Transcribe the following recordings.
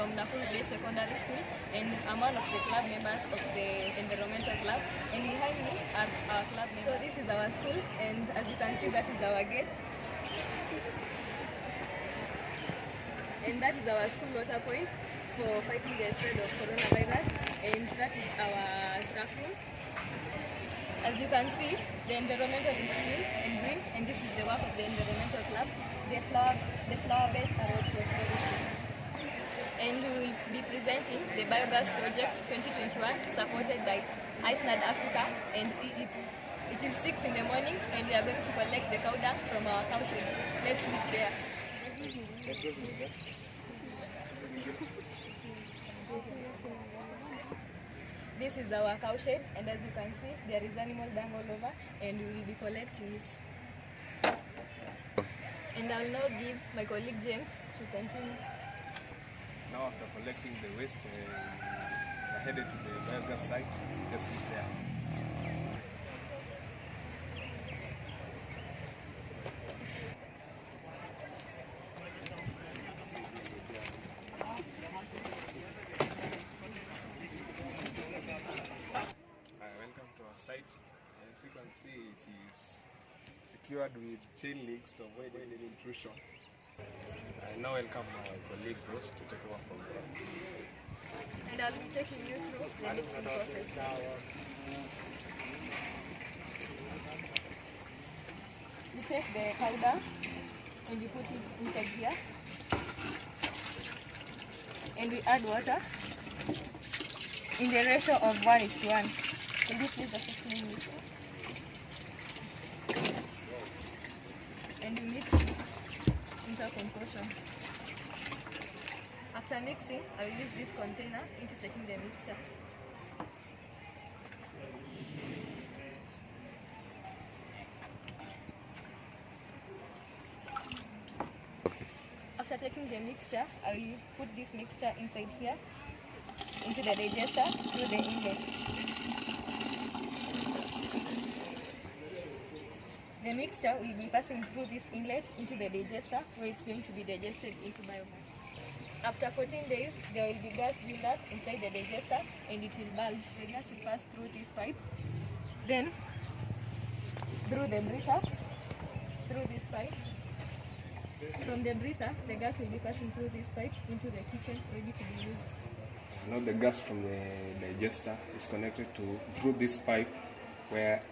from Nakuru Day Secondary School, and I'm one of the club members of the environmental club. And behind me are our club members. So this is our school, and as you can see, that is our gate. And that is our school water point for fighting the spread of coronavirus, and that is our staff room. As you can see, the environmental is clean and green, and this is the work of the environmental club. The flower beds are also flourishing. And we will be presenting the biogas project 2021 supported by ISNAD Africa and EEP. It is 6 in the morning, and we are going to collect the cow dung from our cow sheds. Let's meet there. This is our cow shed, and as you can see, there is animal dung all over, and we will be collecting it. And I will now give my colleague James to continue. Now after collecting the waste, we're headed to the biogas site. Let's meet there. Welcome to our site. As you can see, it is secured with chain links to avoid any intrusion. I now welcome my colleague Rose to take over from there. And I'll be taking you through the mixing process. You take the powder and you put it inside here. And we add water in the ratio of 1:1. And this is the 15 minutes. And you mix it into a concoction. After mixing, I will use this container into taking the mixture. After taking the mixture, I will put this mixture inside here into the digester through the inlet. The mixture will be passing through this inlet into the digester, where it's going to be digested into biogas. After 14 days, there will be gas build up inside the digester, and it will bulge. The gas will pass through this pipe, then through the breather, through this pipe. From the breather, the gas will be passing through this pipe into the kitchen, ready to be used. Now the gas from the digester is connected through this pipe, where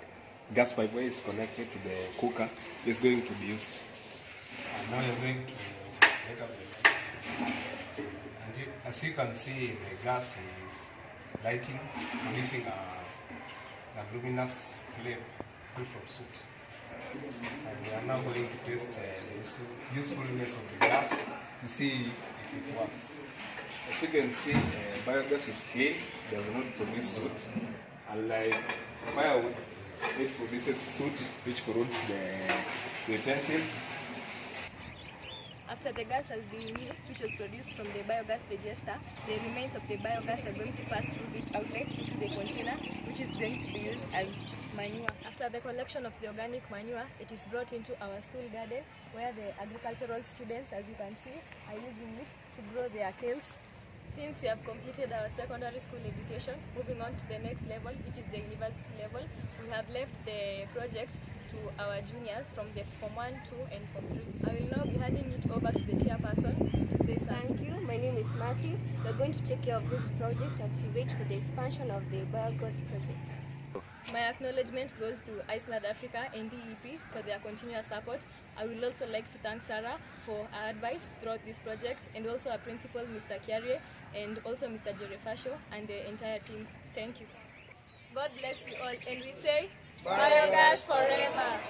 gas pipe where it's connected to the cooker is going to be used. And now you're going to light up the light. And as you can see, the gas is lighting, producing a luminous flame free from soot. And we are now going to test the usefulness of the gas to see if it works. As you can see, biogas is clean, does not produce soot. Unlike firewood, it produces soot which corrodes the utensils. After the gas has been used, which was produced from the biogas digester, the remains of the biogas are going to pass through this outlet into the container, which is going to be used as manure. After the collection of the organic manure, it is brought into our school garden, where the agricultural students, as you can see, are using it to grow their kales. Since we have completed our secondary school education, moving on to the next level, which is the university level, we have left the project to our juniors from the Form 1, 2 and Form 3. I will now be handing it over to the chairperson to say something. Thank you. My name is Mercy. We are going to take care of this project as we wait for the expansion of the biogas project. My acknowledgement goes to ISNAD Africa and DEP for their continuous support. I would also like to thank Sarah for her advice throughout this project, and also our principal, Mr. Kiarie, and also Mr. Jerefasho and the entire team. Thank you. God bless you all, and we say, biogas forever!